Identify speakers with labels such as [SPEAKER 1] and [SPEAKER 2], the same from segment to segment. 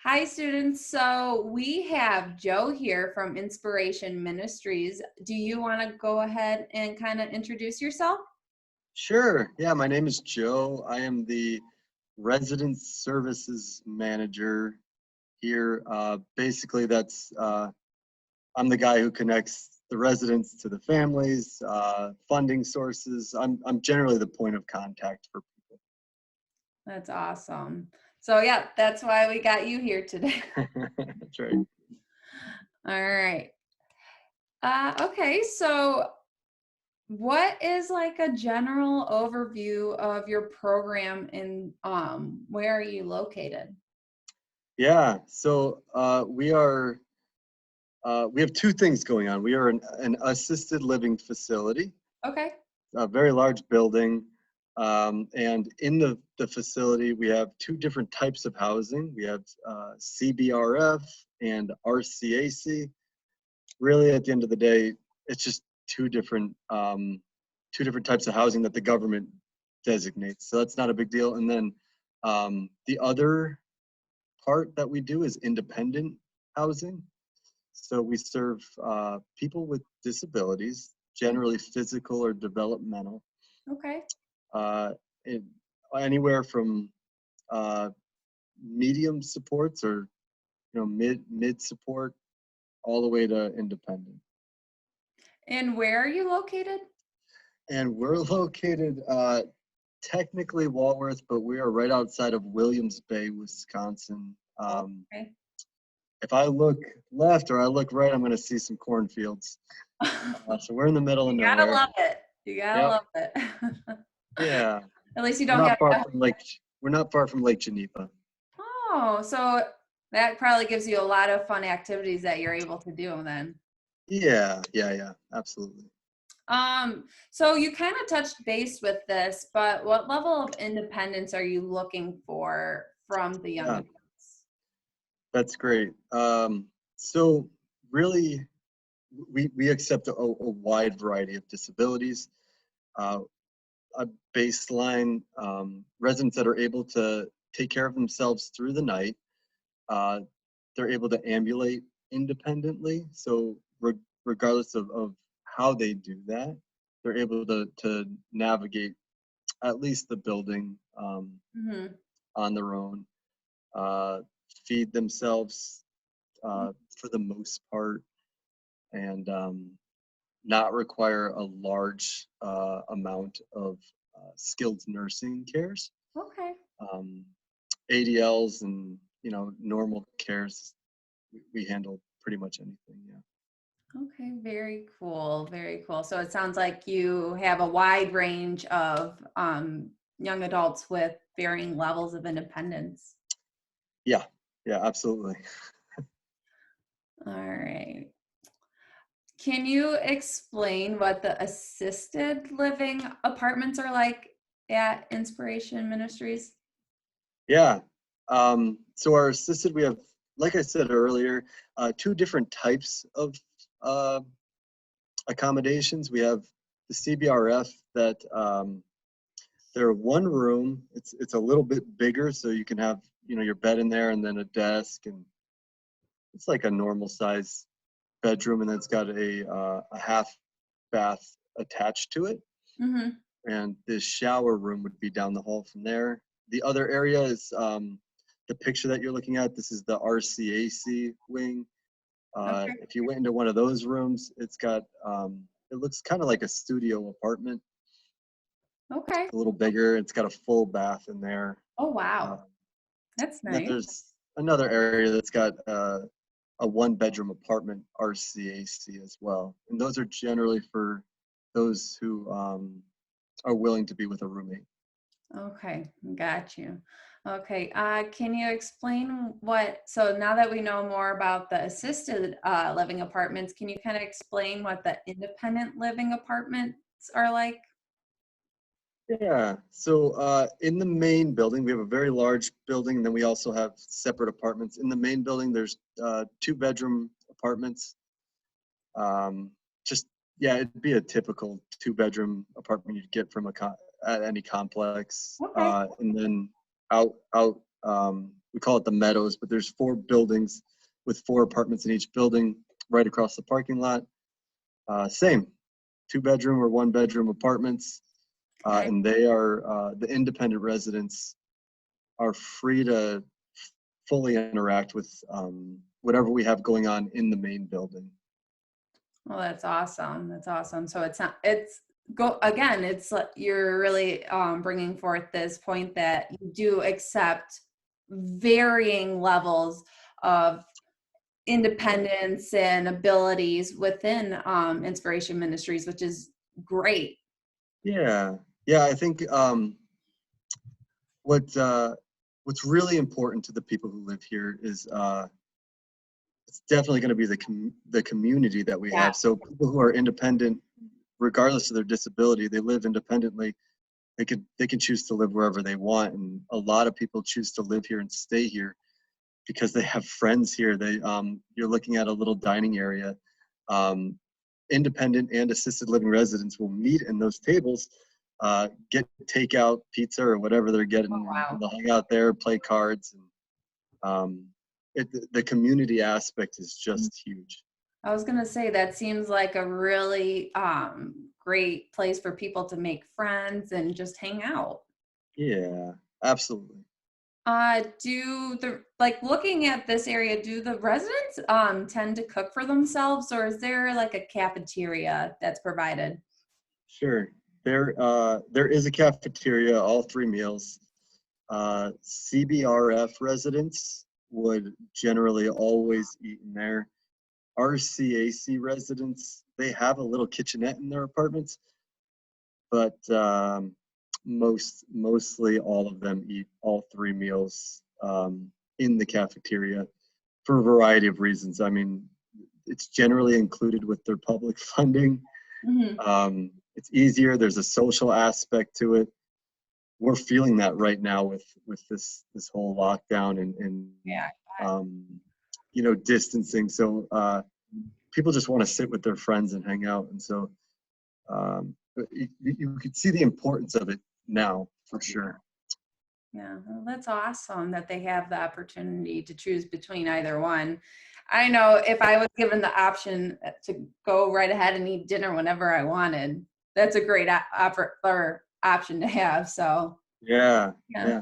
[SPEAKER 1] Hi, students. So we have Joe here from Inspiration Ministries. Do you want to go ahead and kind of introduce yourself?
[SPEAKER 2] Sure. Yeah, my name is Joe. I am the resident services manager here. Basically, I'm the guy who connects the residents to the families, funding sources. I'm generally the point of contact for
[SPEAKER 1] That's awesome. So, yeah, that's why we got you here today.
[SPEAKER 2] people. That's right.
[SPEAKER 1] All right. Okay. So, what is like a general overview of your program and where are you located?
[SPEAKER 2] Yeah. So we have two things going on. We are an assisted living facility,
[SPEAKER 1] Okay.
[SPEAKER 2] a very large building. And in the facility, we have two different types of housing. We have CBRF and RCAC. Really, at the end of the day, it's just two different types of housing that the government designates. So that's not a big deal. And then the other part that we do is independent housing. So we serve people with disabilities, generally physical or developmental,
[SPEAKER 1] Okay.
[SPEAKER 2] uh, in, anywhere from uh, medium supports or mid support all the way to independent.
[SPEAKER 1] And where are you located?
[SPEAKER 2] And we're located technically Walworth, but we are right outside of Williams Bay, Wisconsin.
[SPEAKER 1] Okay.
[SPEAKER 2] If I look left or I look right, I'm going to see some cornfields. So we're in the middle of
[SPEAKER 1] You gotta
[SPEAKER 2] nowhere.
[SPEAKER 1] love it. You gotta
[SPEAKER 2] Yep.
[SPEAKER 1] love it.
[SPEAKER 2] Yeah.
[SPEAKER 1] At least you
[SPEAKER 2] We're
[SPEAKER 1] don't
[SPEAKER 2] not
[SPEAKER 1] have
[SPEAKER 2] far
[SPEAKER 1] to.
[SPEAKER 2] from Lake. We're not far from Lake Geneva.
[SPEAKER 1] Oh, so that probably gives you a lot of fun activities that you're able to do then.
[SPEAKER 2] Yeah, absolutely.
[SPEAKER 1] So you kind of touched base with this, but what level of independence are you looking for from the young
[SPEAKER 2] Yeah,
[SPEAKER 1] adults?
[SPEAKER 2] that's great. So really, we accept a wide variety of disabilities. Uh, a baseline residents that are able to take care of themselves through the night. Uh, they're able to ambulate independently. So regardless of how they do that, they're able to navigate at least the building
[SPEAKER 1] Hmm.
[SPEAKER 2] on their own, uh, feed themselves for the most part, and not require a large amount of skilled nursing cares.
[SPEAKER 1] Okay.
[SPEAKER 2] Um, ADLs and normal cares, we handle pretty much anything. Yeah.
[SPEAKER 1] Okay, very cool. Very cool. So it sounds like you have a wide range of young adults with varying levels of independence.
[SPEAKER 2] Yeah. Yeah. Absolutely.
[SPEAKER 1] All right. Can you explain what the assisted living apartments are like at Inspiration Ministries?
[SPEAKER 2] Yeah. So our assisted, we have, like I said earlier, two different types of uh, accommodations. We have the CBRF that they're one room. It's a little bit bigger, so you can have your bed in there and then a desk, and it's like a normal size bedroom, and then it's got a half bath attached to it.
[SPEAKER 1] Mm-hmm.
[SPEAKER 2] And the shower room would be down the hall from there. The other area is the picture that you're looking at. This is the RCAC wing.
[SPEAKER 1] Okay.
[SPEAKER 2] If you went into one of those rooms, it looks kind of like a studio apartment.
[SPEAKER 1] Okay.
[SPEAKER 2] It's a little bigger. It's got a full bath in there.
[SPEAKER 1] Oh,
[SPEAKER 2] Uh,
[SPEAKER 1] wow. That's
[SPEAKER 2] and then
[SPEAKER 1] nice.
[SPEAKER 2] there's another area that's got a one bedroom apartment RCAC as well. And those are generally for those who are willing to be with a roommate.
[SPEAKER 1] Okay, got you. Okay, can you explain so now that we know more about the assisted living apartments, can you kind of explain what the independent living apartments are like?
[SPEAKER 2] Yeah. So in the main building, we have a very large building, and then we also have separate apartments. In the main building, there's two bedroom apartments. Um, just yeah, it'd be a typical two bedroom apartment you'd get from at any complex.
[SPEAKER 1] Okay.
[SPEAKER 2] And then out we call it the Meadows, but there's 4 buildings with 4 apartments in each building right across the parking lot. Same, 2-bedroom or 1-bedroom apartments.
[SPEAKER 1] Okay.
[SPEAKER 2] And they are, the independent residents are free to fully interact with whatever we have going on in the main building.
[SPEAKER 1] Well, that's awesome. That's awesome. So it's not, it's go again, it's like you're really bringing forth this point that you do accept varying levels of independence and abilities within Inspiration Ministries, which is great.
[SPEAKER 2] Yeah, yeah. I think what what's really important to the people who live here is it's definitely going to be the community that we
[SPEAKER 1] Yeah.
[SPEAKER 2] have. So people who are independent, regardless of their disability, they live independently. They can choose to live wherever they want, and a lot of people choose to live here and stay here because they have friends here. They you're looking at a little dining area. Um, Independent and assisted living residents will meet in those tables, get takeout pizza or whatever they're getting, and
[SPEAKER 1] Wow.
[SPEAKER 2] they'll hang out there, play cards, and the community aspect is just huge.
[SPEAKER 1] I was gonna say that seems like a really great place for people to make friends and just hang out.
[SPEAKER 2] Yeah, absolutely.
[SPEAKER 1] Do the like looking at this area, do the residents tend to cook for themselves, or is there like a cafeteria that's provided?
[SPEAKER 2] Sure. There is a cafeteria, all 3 meals. CBRF residents would generally always eat in there. RCAC residents, they have a little kitchenette in their apartments, but mostly all of them eat all 3 meals in the cafeteria for a variety of reasons. I mean, it's generally included with their public funding.
[SPEAKER 1] Hmm.
[SPEAKER 2] It's easier. There's a social aspect to it. We're feeling that right now with this whole lockdown and
[SPEAKER 1] Yeah.
[SPEAKER 2] um, you know, distancing. So people just want to sit with their friends and hang out, and so you could see the importance of it now for sure.
[SPEAKER 1] Yeah, well, that's awesome that they have the opportunity to choose between either one. I know if I was given the option to go right ahead and eat dinner whenever I wanted, that's a great or option to have. So,
[SPEAKER 2] Yeah,
[SPEAKER 1] yeah,
[SPEAKER 2] yeah,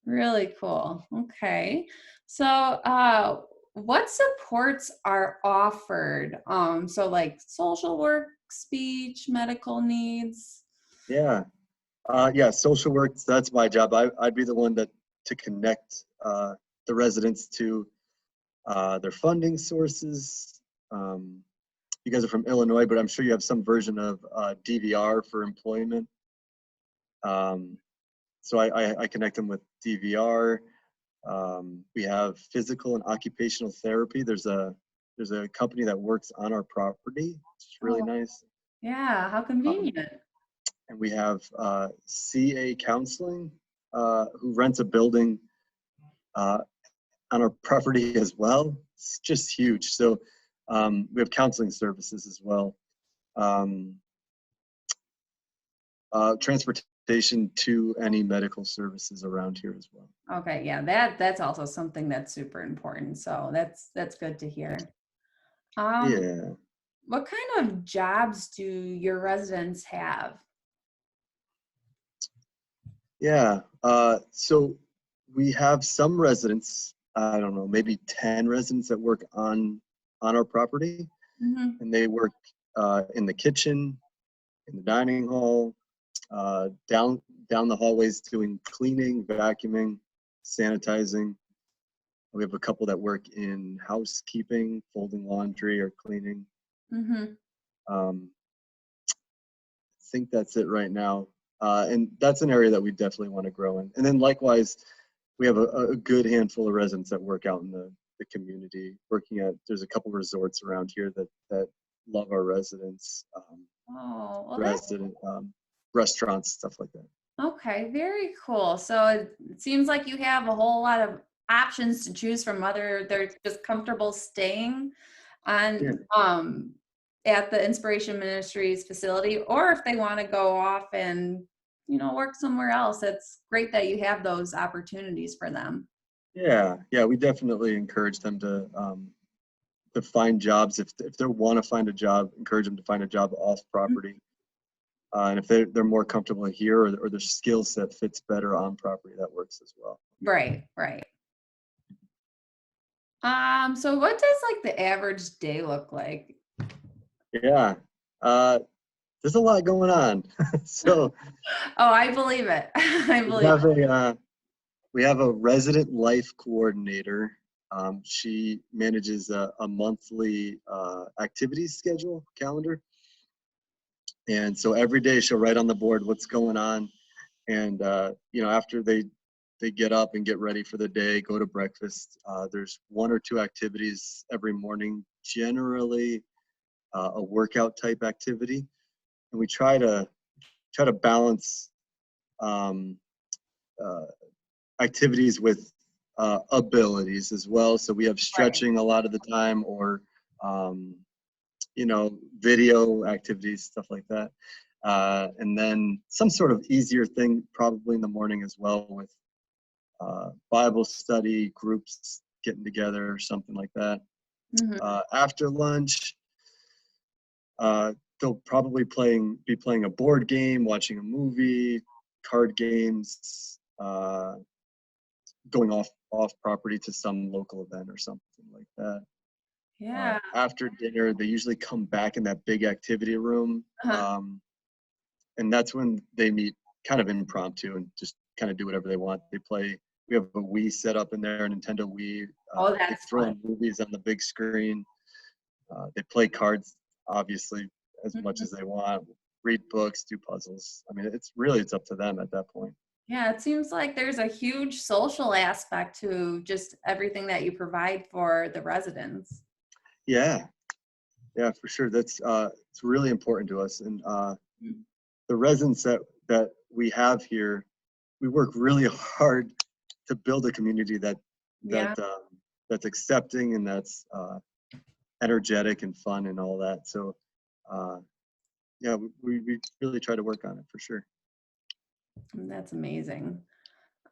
[SPEAKER 1] really cool. Okay. So, what supports are offered? So like social work, speech, medical needs.
[SPEAKER 2] yeah. Yeah, social work, that's my job. I'd be the one that to connect the residents to their funding sources. Um, you guys are from Illinois, but I'm sure you have some version of DVR for employment. Um, so I connect them with DVR. We have physical and occupational therapy. There's a company that works on our property. It's really
[SPEAKER 1] Oh,
[SPEAKER 2] nice.
[SPEAKER 1] yeah, how
[SPEAKER 2] Um,
[SPEAKER 1] convenient.
[SPEAKER 2] and we have CA Counseling, who rents a building uh, on our property as well. It's just huge. So we have counseling services as well. Um, Transportation to any medical services around here as well.
[SPEAKER 1] Okay, yeah, that's also something that's super important. So that's good to hear. Um,
[SPEAKER 2] Yeah,
[SPEAKER 1] what kind of jobs do your residents have?
[SPEAKER 2] yeah. So we have some residents, I don't know, maybe 10 residents that work on our property,
[SPEAKER 1] Hmm.
[SPEAKER 2] and they work in the kitchen, in the dining hall, down the hallways doing cleaning, vacuuming, sanitizing. We have a couple that work in housekeeping, folding laundry or cleaning.
[SPEAKER 1] Hmm.
[SPEAKER 2] Um, I think that's it right now. And that's an area that we definitely want to grow in. And then likewise, we have a good handful of residents that work out in the community, working at, there's a couple resorts around here that love our residents,
[SPEAKER 1] Oh, well, that's
[SPEAKER 2] resident restaurants, stuff like that.
[SPEAKER 1] okay. Very cool. So it seems like you have a whole lot of options to choose from, whether they're just comfortable staying
[SPEAKER 2] Yeah.
[SPEAKER 1] on at the Inspiration Ministries facility, or if they want to go off and work somewhere else. It's great that you have those opportunities for them.
[SPEAKER 2] Yeah, yeah, we definitely encourage them to find jobs. If they want to find a job, encourage them to find a job off
[SPEAKER 1] Mm.
[SPEAKER 2] property. And if they're more comfortable here, or their skill set fits better on property, that works as well.
[SPEAKER 1] Right, right. So what does like the average day look like?
[SPEAKER 2] Yeah, uh, there's a lot going on. So
[SPEAKER 1] Oh, I believe it. I
[SPEAKER 2] we
[SPEAKER 1] believe
[SPEAKER 2] have
[SPEAKER 1] it.
[SPEAKER 2] a resident life coordinator. She manages a monthly activities schedule calendar, and so every day she'll write on the board what's going on. And after they get up and get ready for the day, go to breakfast, there's one or two activities every morning, generally a workout type activity, and we try to balance um, uh, activities with abilities as well. So we have
[SPEAKER 1] Right.
[SPEAKER 2] stretching a lot of the time, or um, video activities, stuff like that. And then some sort of easier thing, probably in the morning as well, with Bible study groups getting together or something like that.
[SPEAKER 1] Mhm.
[SPEAKER 2] After lunch, uh, they'll probably be playing a board game, watching a movie, card games, going off property to some local event or something like that.
[SPEAKER 1] Yeah.
[SPEAKER 2] After dinner, they usually come back in that big activity room,
[SPEAKER 1] Uh-huh.
[SPEAKER 2] and that's when they meet kind of impromptu and just kind of do whatever they want. They play. We have a Wii set up in there, a Nintendo Wii.
[SPEAKER 1] Oh,
[SPEAKER 2] They
[SPEAKER 1] that's
[SPEAKER 2] throw
[SPEAKER 1] fun.
[SPEAKER 2] in movies on the big screen. They play cards, obviously, as much
[SPEAKER 1] Mhm.
[SPEAKER 2] as they want. Read books, do puzzles. I mean, it's up to them at that point.
[SPEAKER 1] Yeah, it seems like there's a huge social aspect to just everything that you provide for the residents.
[SPEAKER 2] Yeah, yeah, for sure. That's it's really important to us, and
[SPEAKER 1] Mm.
[SPEAKER 2] the residents that we have here, we work really hard to build a community that
[SPEAKER 1] Yeah,
[SPEAKER 2] that's accepting, and that's energetic and fun and all that. So, uh, yeah, we really try to work on it for sure.
[SPEAKER 1] that's amazing.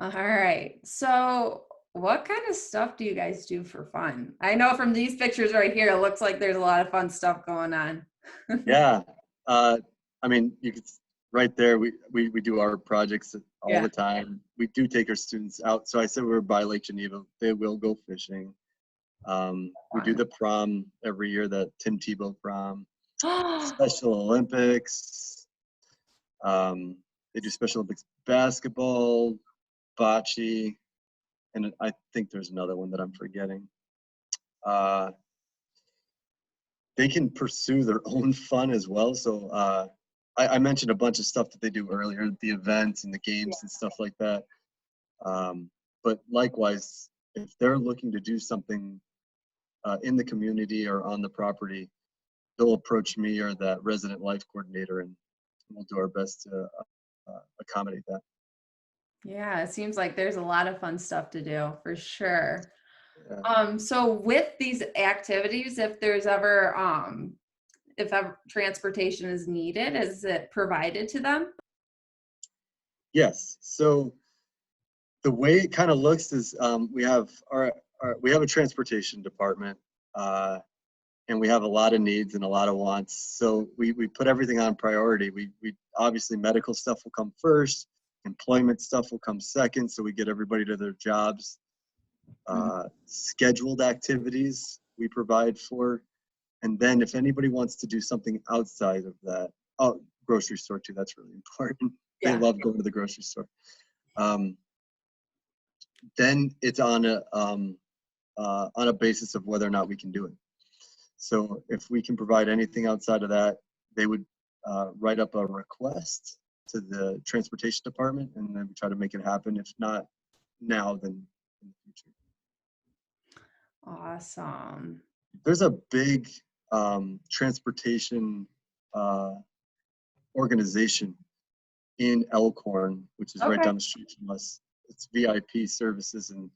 [SPEAKER 1] All right. So, what kind of stuff do you guys do for fun? I know from these pictures right here, it looks like there's a lot of fun stuff going on.
[SPEAKER 2] Yeah, uh, I mean, right there. We do our projects all
[SPEAKER 1] Yeah.
[SPEAKER 2] the time. We do take our students out. So I said we're by Lake Geneva. They will go fishing. We do
[SPEAKER 1] Fun.
[SPEAKER 2] the prom every year, the Tim Tebow prom, Special Olympics. Um, they do Special Olympics basketball, bocce, and I think there's another one that I'm forgetting. Uh, they can pursue their own fun as well. So I mentioned a bunch of stuff that they do earlier, the events and the games and stuff like that. Um, but likewise, if they're looking to do something in the community or on the property, they'll approach me or that resident life coordinator, and we'll do our best to accommodate that.
[SPEAKER 1] Yeah, it seems like there's a lot of fun stuff to do for sure.
[SPEAKER 2] Yeah.
[SPEAKER 1] So with these activities, if ever transportation is needed, is it provided to them?
[SPEAKER 2] Yes. So the way it kind of looks is we have we have a transportation department, and we have a lot of needs and a lot of wants. So we put everything on priority. We obviously, medical stuff will come first, employment stuff will come second. So we get everybody to their jobs.
[SPEAKER 1] Mhm.
[SPEAKER 2] Scheduled activities we provide for, and then if anybody wants to do something outside of that, oh, grocery store too. That's really important. They
[SPEAKER 1] Yeah.
[SPEAKER 2] love going to the grocery store. Um, then it's on a basis of whether or not we can do it. So if we can provide anything outside of that, they would write up a request to the transportation department, and then we try to make it happen. If not now, then in the future.
[SPEAKER 1] Awesome.
[SPEAKER 2] There's a big transportation uh, organization in Elkhorn, which is right
[SPEAKER 1] Okay.
[SPEAKER 2] down the street from us. It's VIP services, and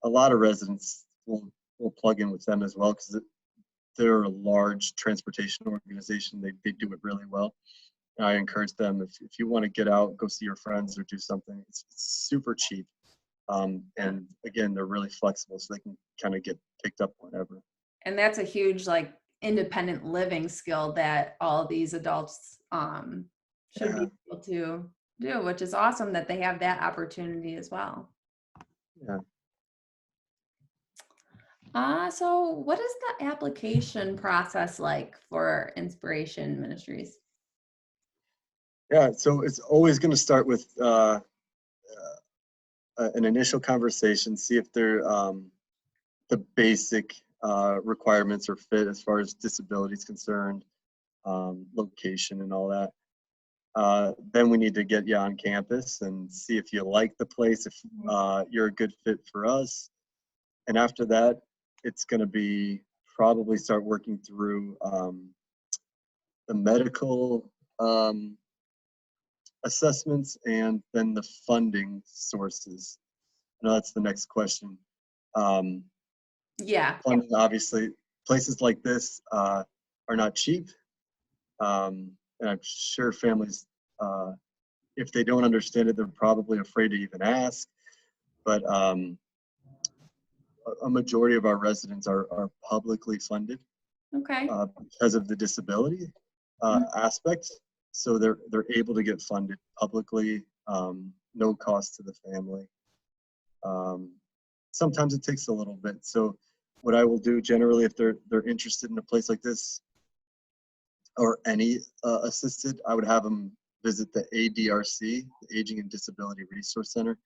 [SPEAKER 2] a lot of residents will plug in with them as well, because they're a large transportation organization. They do it really well. And I encourage them, if you want to get out, go see your friends or do something. It's super cheap. And again, they're really flexible, so they can kind of get picked up whenever.
[SPEAKER 1] And that's a huge like independent living skill that all these adults should
[SPEAKER 2] Yeah,
[SPEAKER 1] be able to do, which is awesome that they have that opportunity as well.
[SPEAKER 2] yeah,
[SPEAKER 1] So what is the application process like for Inspiration Ministries?
[SPEAKER 2] yeah. So it's always going to start with an initial conversation, see if they're the basic requirements are fit as far as disability is concerned, location and all that. Then we need to get you on campus and see if you like the place, if
[SPEAKER 1] Mhm.
[SPEAKER 2] you're a good fit for us. And after that, it's going to be probably start working through the medical assessments and then the funding sources. I know that's the next question. Um,
[SPEAKER 1] Yeah,
[SPEAKER 2] Funding, obviously, places like this are not cheap. And I'm sure families, if they don't understand it, they're probably afraid to even ask. But a majority of our residents are publicly funded
[SPEAKER 1] okay.
[SPEAKER 2] because of the disability
[SPEAKER 1] Mm,
[SPEAKER 2] aspect. So they're able to get funded publicly, no cost to the family. Um, Sometimes it takes a little bit. So what I will do generally, if they're interested in a place like this or any assisted, I would have them visit the ADRC, the Aging and Disability Resource Center,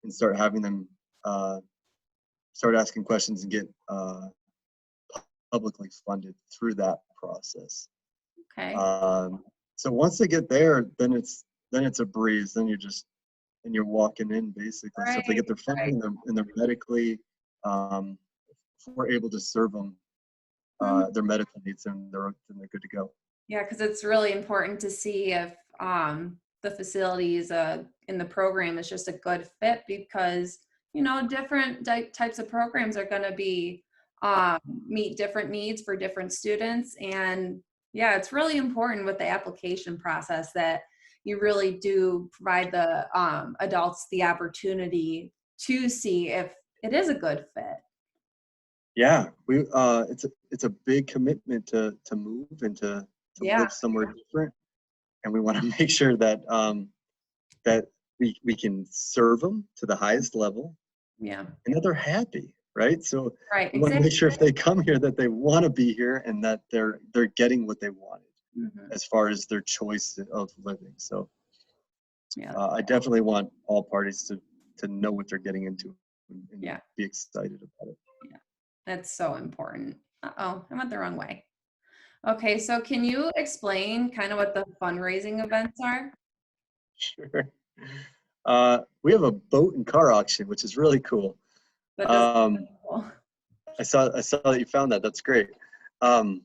[SPEAKER 2] and start having them start asking questions and get publicly funded through that process.
[SPEAKER 1] okay.
[SPEAKER 2] Um, so once they get there, then it's a breeze. Then you're walking in basically. So if they
[SPEAKER 1] Right,
[SPEAKER 2] get their funding
[SPEAKER 1] right.
[SPEAKER 2] and they're medically, um, if we're able to serve them
[SPEAKER 1] Mm,
[SPEAKER 2] their medical needs, then they're good to go.
[SPEAKER 1] yeah, because it's really important to see if the facilities in the program is just a good fit because, different types of programs are going to be meet different needs for different students. And yeah, it's really important with the application process that you really do provide the adults the opportunity to see if it is a good fit.
[SPEAKER 2] Yeah, it's a big commitment to move and to
[SPEAKER 1] Yeah,
[SPEAKER 2] live somewhere different, and we want to make sure that we can serve them to the highest level
[SPEAKER 1] yeah,
[SPEAKER 2] and that they're happy, right? So
[SPEAKER 1] right,
[SPEAKER 2] we want to
[SPEAKER 1] exactly.
[SPEAKER 2] make sure if they come here that they want to be here and that they're getting what they wanted
[SPEAKER 1] Hmm.
[SPEAKER 2] as far as their choice of living. So
[SPEAKER 1] Yeah,
[SPEAKER 2] I definitely want all parties to know what they're getting into and
[SPEAKER 1] yeah.
[SPEAKER 2] be excited about it.
[SPEAKER 1] Yeah, that's so important. Uh-oh, I went the wrong way. Okay, so can you explain kind of what the fundraising events are?
[SPEAKER 2] Sure. We have a boat and car auction, which is really cool.
[SPEAKER 1] That does.
[SPEAKER 2] Um, I saw that you found that. That's great. Um,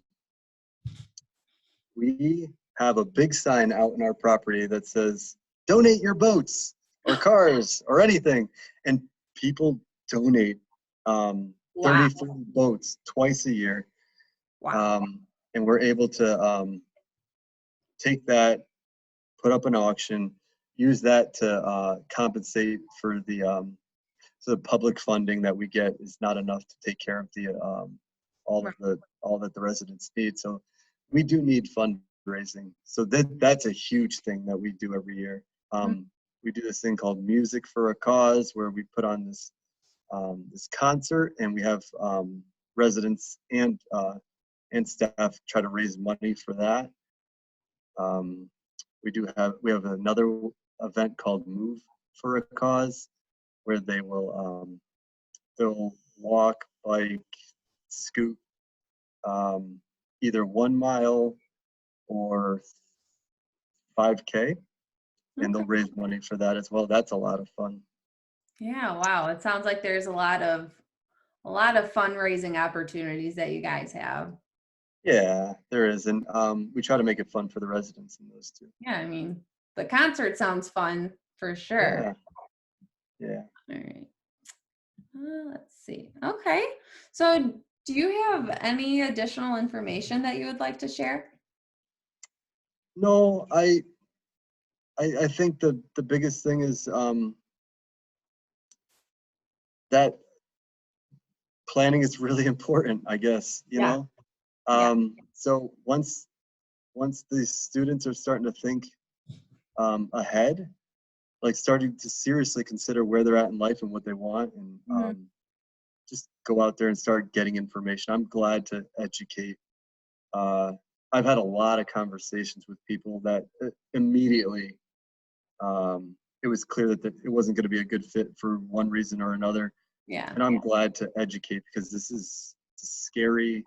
[SPEAKER 2] we have a big sign out in our property that says, "Donate your boats or cars or anything," and people donate um,
[SPEAKER 1] Wow,
[SPEAKER 2] 30, 40 boats twice a year,
[SPEAKER 1] wow.
[SPEAKER 2] um, and we're able to take that, put up an auction, use that to compensate for the public funding that we get is not enough to take care of the
[SPEAKER 1] Right.
[SPEAKER 2] all that the residents need. So we do need fundraising. So that's a huge thing that we do every year.
[SPEAKER 1] Mm,
[SPEAKER 2] We do this thing called Music for a Cause, where we put on this concert, and we have residents and staff try to raise money for that. Um, we have another event called Move for a Cause, where they'll walk, bike, scoot, either 1 mile or 5K, and
[SPEAKER 1] okay.
[SPEAKER 2] they'll raise money for that as well. That's a lot of fun.
[SPEAKER 1] Yeah, wow. It sounds like there's a lot of fundraising opportunities that you guys have.
[SPEAKER 2] Yeah, there is, and we try to make it fun for the residents in those too.
[SPEAKER 1] Yeah, I mean, the concert sounds fun for sure.
[SPEAKER 2] Yeah, yeah.
[SPEAKER 1] All right. Let's see. Okay. So, do you have any additional information that you would like to share?
[SPEAKER 2] No, I think the biggest thing is that planning is really important, I guess, you
[SPEAKER 1] Yeah.
[SPEAKER 2] know?
[SPEAKER 1] Yeah.
[SPEAKER 2] So once the students are starting to think ahead, like starting to seriously consider where they're at in life and what they want, and
[SPEAKER 1] Mhm.
[SPEAKER 2] just go out there and start getting information. I'm glad to educate. Uh, I've had a lot of conversations with people that immediately it was clear that it wasn't going to be a good fit for one reason or another.
[SPEAKER 1] Yeah.
[SPEAKER 2] And I'm glad to educate because this is a scary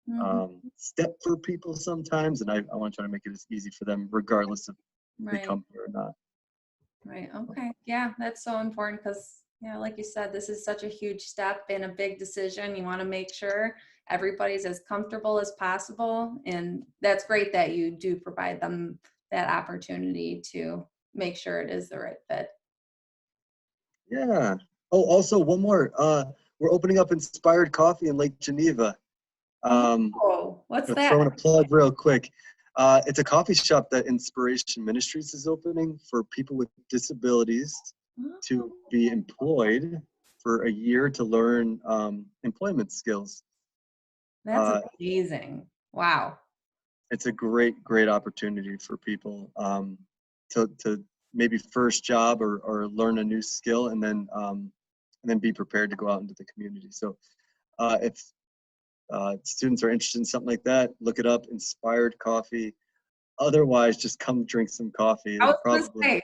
[SPEAKER 1] Mhm.
[SPEAKER 2] step for people sometimes. And I want to try to make it as easy for them, regardless of if they
[SPEAKER 1] Right.
[SPEAKER 2] come here or not.
[SPEAKER 1] Right. Okay. Yeah, that's so important because, yeah, like you said, this is such a huge step and a big decision. You want to make sure everybody's as comfortable as possible. And that's great that you do provide them that opportunity to make sure it is the right fit.
[SPEAKER 2] Yeah. Oh, also one more. We're opening up Inspired Coffee in Lake Geneva. Um,
[SPEAKER 1] Oh, what's
[SPEAKER 2] gonna
[SPEAKER 1] that?
[SPEAKER 2] throw in a plug real quick. It's a coffee shop that Inspiration Ministries is opening for people with disabilities to
[SPEAKER 1] Oh,
[SPEAKER 2] be employed for a year to learn employment skills.
[SPEAKER 1] that's
[SPEAKER 2] Uh,
[SPEAKER 1] amazing. Wow.
[SPEAKER 2] it's a great opportunity for people to maybe first job or learn a new skill and then be prepared to go out into the community. So if students are interested in something like that, look it up, Inspired Coffee. Otherwise, just come drink some coffee.
[SPEAKER 1] I
[SPEAKER 2] It'll
[SPEAKER 1] was gonna
[SPEAKER 2] probably,
[SPEAKER 1] say,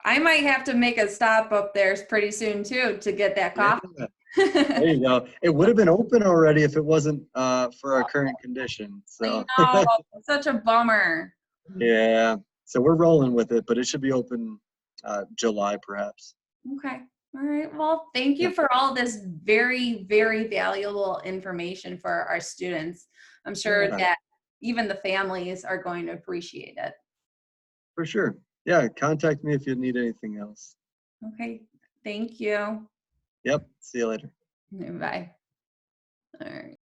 [SPEAKER 1] I might have to make a stop up there pretty soon too to get that
[SPEAKER 2] yeah,
[SPEAKER 1] coffee.
[SPEAKER 2] there you go. It would have been open already if it wasn't for our current condition.
[SPEAKER 1] I
[SPEAKER 2] So,
[SPEAKER 1] know, such a bummer.
[SPEAKER 2] yeah, so we're rolling with it, but it should be open July perhaps.
[SPEAKER 1] Okay. All right. Well, thank
[SPEAKER 2] Yeah,
[SPEAKER 1] you for all this very, very valuable information for our students. I'm sure
[SPEAKER 2] yeah,
[SPEAKER 1] that even the families are going to appreciate it.
[SPEAKER 2] for sure. Yeah, contact me if you need anything else.
[SPEAKER 1] Okay. Thank you.
[SPEAKER 2] Yep, see you later.
[SPEAKER 1] Bye. All right.